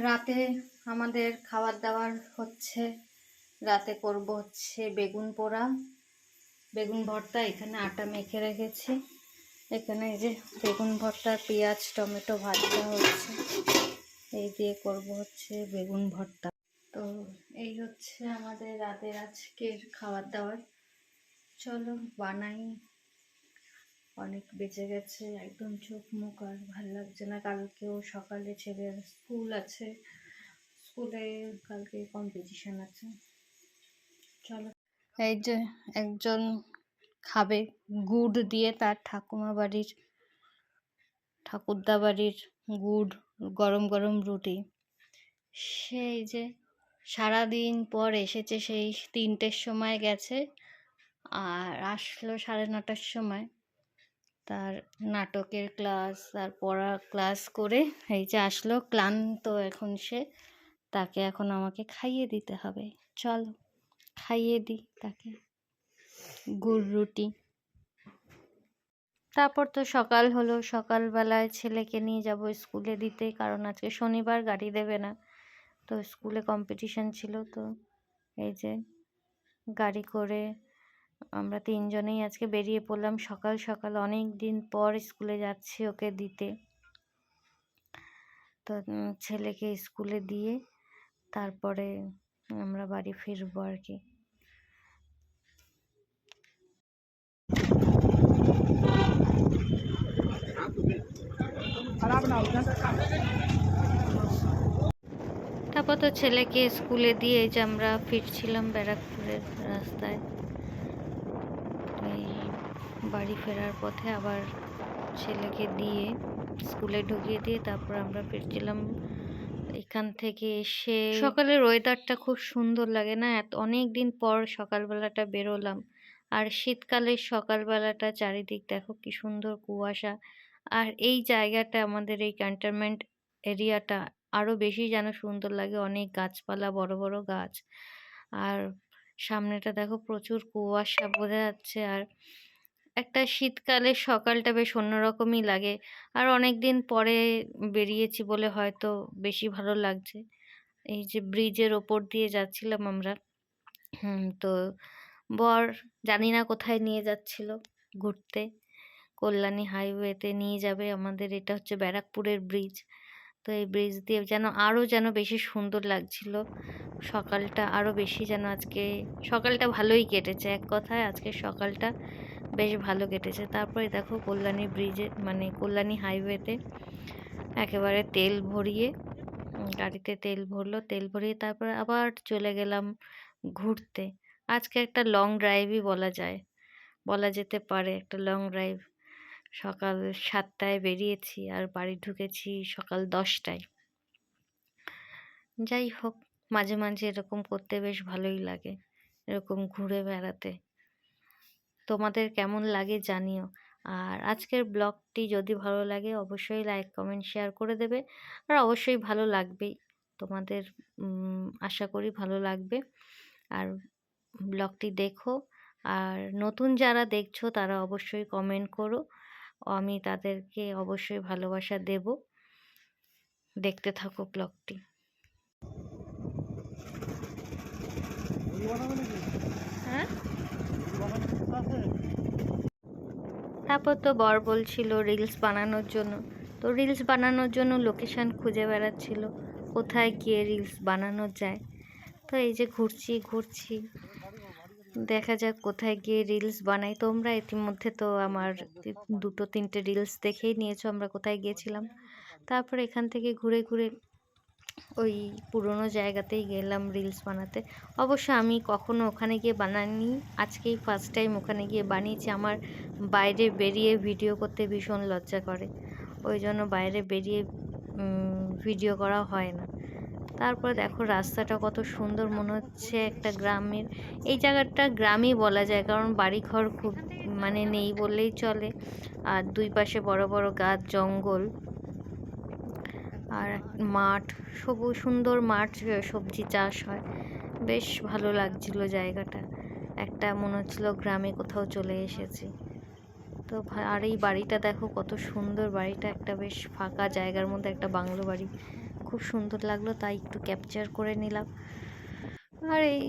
রাতে আমাদের খাবার দাবার হচ্ছে। রাতে করব হচ্ছে বেগুন পোড়া, বেগুন ভর্তা। এখানে আটা মেখে রেখেছি। এখানে এই যে বেগুন ভর্তা, পেঁয়াজ টমেটো ভাজা হচ্ছে। এই দিয়ে করব হচ্ছে বেগুন ভর্তা। তো এই হচ্ছে আমাদের রাতের আজকের খাবার দাবার। চলো বানাই। অনেক বেঁচে গেছে, একদম চোখ মুখ আর ভালো লাগছে না। কালকেও সকালে ছেলের স্কুল আছে, স্কুলে কালকে কম্পিটিশন আছে। চলো। এই যে একজন খাবে গুড় দিয়ে, তার ঠাকুরদা বাড়ির গুড়, গরম গরম রুটি। সেই যে সারাদিন পর এসেছে, সেই 3টের সময় গেছে আর আসলো 9:30টার সময়। তার নাটকের ক্লাস আর পড়ার ক্লাস করে এই যে আসলো ক্লান্ত এখন সে। তাকে এখন আমাকে খাইয়ে দিতে হবে। চলো খাইয়ে দিই তাকে গুড় রুটি। তারপর তো সকাল হলো, সকালবেলায় ছেলেকে নিয়ে যাব স্কুলে দিতে, কারণ আজকে শনিবার, গাড়ি দেবে না। তো স্কুলে কম্পিটিশন ছিল, তো এই যে গাড়ি করে আমরা 3জনেই আজকে বেরিয়ে পড়লাম সকাল সকাল। অনেক দিন পর স্কুলে যাচ্ছি ওকে দিতে। তো ছেলেকে স্কুলে দিয়ে তারপরে আমরা বাড়ি ফিরবো আর কি। তারপর তো ছেলেকে স্কুলে দিয়ে যে আমরা ফিরছিলাম ব্যারাকপুরের রাস্তায়। এই বাড়ি ফেরার পথে আবার ছেলেকে দিয়ে স্কুলে ঢুকিয়ে দিয়ে তারপর আমরা ফিরছিলাম। এখান থেকে এসে সকালের ওয়েদারটা খুব সুন্দর লাগে না? অনেক দিন পর সকালবেলাটা বেরোলাম। আর শীতকালের সকালবেলাটা চারিদিক দেখো কি সুন্দর কুয়াশা। আর এই জায়গাটা, আমাদের এই ক্যান্টনমেন্ট এরিয়াটা আরো বেশি যেন সুন্দর লাগে। অনেক গাছপালা, বড় বড় গাছ। আর সামনেটা দেখো প্রচুর কুয়াশা বোঝা যাচ্ছে। আর একটা শীতকালের সকালটা বেশ অন্যরকমই লাগে। আর অনেক দিন পরে বেরিয়েছি বলে হয়তো বেশি ভালো লাগছে। এই যে ব্রিজের ওপর দিয়ে যাচ্ছিলাম আমরা। তো বর জানি না কোথায় নিয়ে যাচ্ছিল ঘুরতে। কল্যাণী হাইওয়েতে নিয়ে যাবে আমাদের। এটা হচ্ছে ব্যারাকপুরের ব্রিজ। তো এই ব্রিজ দিয়ে যেন বেশি সুন্দর লাগছিল সকালটা। আরো বেশি যেন আজকে সকালটা ভালোই কেটেছে। এক কথায় আজকে সকালটা বেশ ভালো কেটেছে। তারপরে দেখো কল্যাণী ব্রিজে, মানে কল্যাণী হাইওয়েতে একেবারে তেল ভরিয়ে, গাড়িতে তেল ভরলো, তেল ভরিয়ে তারপর আবার চলে গেলাম ঘুরতে। আজকে একটা লং ড্রাইভই বলা যেতে পারে, একটা লং ড্রাইভ। সকাল 7টায় বেরিয়েছি আর বাড়ি ঢুকেছি সকাল 10টায়। যাই হোক, মাঝে মাঝে এরকম করতে বেশ ভালোই লাগে, এরকম ঘুরে বেড়াতে। তোমাদের কেমন লাগে জানিও। আর আজকের ব্লগটি যদি ভালো লাগে অবশ্যই লাইক কমেন্ট শেয়ার করে দেবে। আর অবশ্যই ভালো লাগবেই তোমাদের, আশা করি ভালো লাগবে। আর ব্লগটি দেখো। আর নতুন যারা দেখছো তারা অবশ্যই কমেন্ট করো, আমি তাদেরকে অবশ্যই ভালোবাসা দেব। দেখতে থাকো ব্লগটি। হ্যাঁ, তারপর তো বর বলছিল রিলস বানানোর জন্য। তো রিলস বানানোর জন্য লোকেশন খুঁজে বেড়াচ্ছিল, কোথায় গিয়ে রিলস বানানো যায়। তো এই যে ঘুরছি, দেখা যাক কোথায় গিয়ে রিলস বানাই। তোমরা ইতিমধ্যে তো আমার 2-3টে রিলস দেখেই নিয়েছো আমরা কোথায় গিয়েছিলাম। তারপর এখান থেকে ঘুরে ঘুরে ওই পুরনো জায়গাতেই গেলাম রিলস বানাতে। অবশ্য আমি কখনো ওখানে গিয়ে বানাইনি, আজকেই ফার্স্ট টাইম ওখানে গিয়ে বানিয়েছি। আমার বাইরে বেরিয়ে ভিডিও করতে ভীষণ লজ্জা করে, ওই জন্য বাইরে বেরিয়ে ভিডিও করা হয় না। তারপরে দেখো রাস্তাটা কত সুন্দর, মনে হচ্ছে একটা গ্রামের। এই জায়গাটা গ্রামই বলা যায়, কারণ বাড়িঘর খুব মানে নেই বললেই চলে। আর দুই পাশে বড় বড় গাছ, জঙ্গল আর মাঠ, সবুজ সুন্দর মাঠ, সবজি চাষ হয়। বেশ ভালো লাগছিল জায়গাটা, একটা মনে হচ্ছিল গ্রামে কোথাও চলে এসেছি। তো আর এই বাড়িটা দেখো কত সুন্দর বাড়িটা, একটা বেশ ফাঁকা জায়গার মধ্যে একটা বাংলো বাড়ি, খুব সুন্দর লাগলো, তাই একটু ক্যাপচার করে নিলাম। আর এই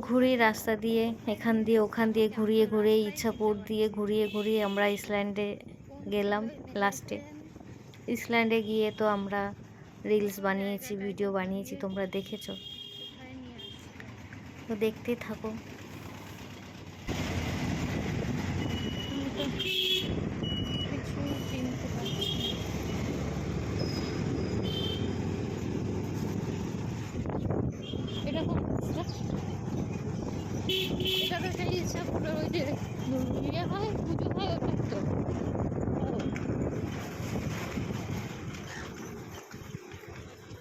ঘুরি রাস্তা দিয়ে, এখান দিয়ে ওখান দিয়ে ঘুরিয়ে ঘুরিয়ে, ইচ্ছাপুর দিয়ে ঘুরিয়ে ঘুরিয়ে আমরা আইসল্যান্ডে গেলাম। লাস্টে আইসল্যান্ডে গিয়ে তো আমরা রিলস বানিয়েছি, ভিডিও বানিয়েছি, তোমরা দেখেছো, তো দেখতেই থাকো।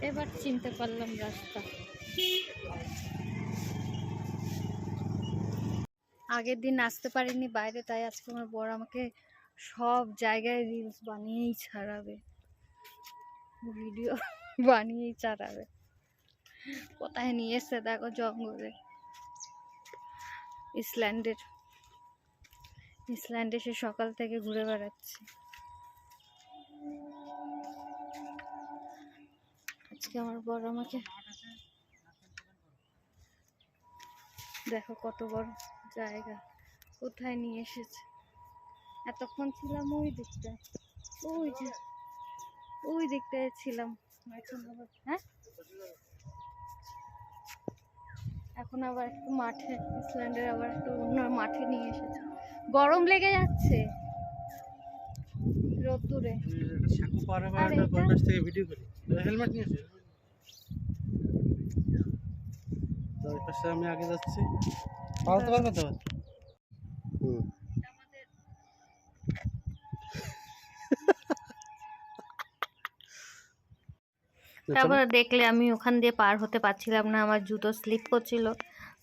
এবার চিনতে পারলাম রাস্তা। আগের দিন আসতে পারিনি বাইরে, তাই আজকে আমার বর আমাকে সব জায়গায় রিলস বানিয়েই ছাড়াবে, ভিডিও বানিয়েই ছাড়াবে। কোথায় নিয়ে এসছে দেখো, জঙ্গলে। ইসল্যান্ডে সে সকাল থেকে ঘুরে বেড়াচ্ছে। আজকে আমার বর আমাকে দেখো কত বড় জায়গা, কোথায় নিয়ে এসেছে। এতক্ষণ ছিলাম ওই দিকটায়, ওই দিকটায় ছিলাম। এখন আবার এখন আবার একটু মাঠে, ইসল্যান্ডের আবার একটু অন্য মাঠে নিয়ে এসেছে। গরম লেগে যাচ্ছে রোদ্দুরে। আমি আগে যাচ্ছি, পালতে পারবে তো? তারপরে দেখলে আমি ওখান দিয়ে পার হতে পারছিলাম না, আমার জুতো স্লিপ করছিল।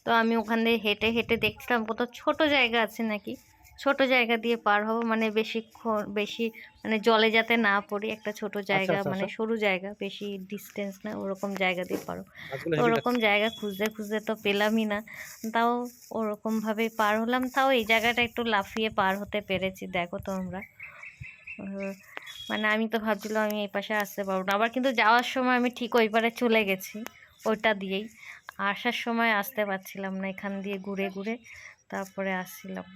তো আমি ওখান দিয়ে হেঁটে হেঁটে দেখছিলাম কোথাও ছোট জায়গা আছে নাকি, ছোট জায়গা দিয়ে পার হবো, মানে বেশি মানে জলে যাতে না পড়ি, একটা ছোট জায়গা, মানে সরু জায়গা, বেশি ডিস্টেন্স না, ওরকম জায়গা দিয়ে পারো। ওরকম জায়গা খুঁজতে খুঁজতে তো পেলামই না, তাও ওরকমভাবেই পার হলাম। তাও এই জায়গাটা একটু লাফিয়ে পার হতে পেরেছি, দেখো তোমরা। মানে আমি তো ভাবছিলাম আমি এই পাশে আসতে পারবো না, আবার কিন্তু যাওয়ার সময় আমি ঠিক ওই পারে চলে গেছি ওইটা দিয়েই, আসার সময় আসতে পারছিলাম না, এখান দিয়ে ঘুরে ঘুরে তারপরে আসছিলাম।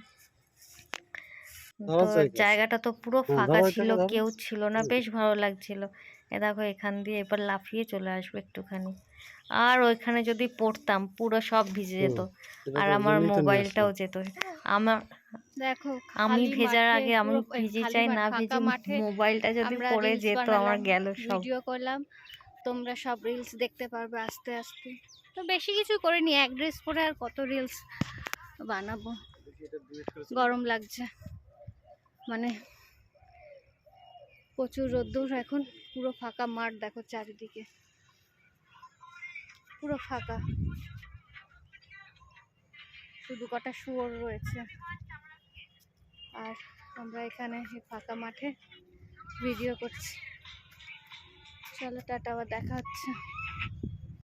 তো জায়গাটা তো পুরো ফাঁকা ছিল, কেউ ছিল না, বেশ ভালো লাগছিল। এ দেখো এখান দিয়ে এবার লাফিয়ে চলে আসবো একটুখানি, আর ওইখানে যদি পড়তাম পুরো সব ভিজে যেত, আর আমার মোবাইলটাও যেত। আমার দেখো আমি ভেজার আগে আমি ভিজে চাই, না ভিজে মোবাইলটা যদি পড়ে যেত আমার গেল সব। ভিডিও করলাম, তোমরা সব রিলস দেখতে পারবে আস্তে আস্তে। তো বেশি কিছু করিনি, এক ড্রেস পরে আর কত রিলস বানাবো, গরম লাগছে, মানে প্রচুর রোদ্দুর। এখন পুরো ফাঁকা মাঠ, দেখো চারিদিকে পুরো ফাঁকা, শুধু কটা শুয়োর রয়েছে। আর আমরা এখানে ফাঁকা মাঠে ভিডিও করছি। চলো টাটা, আবার দেখা হচ্ছে।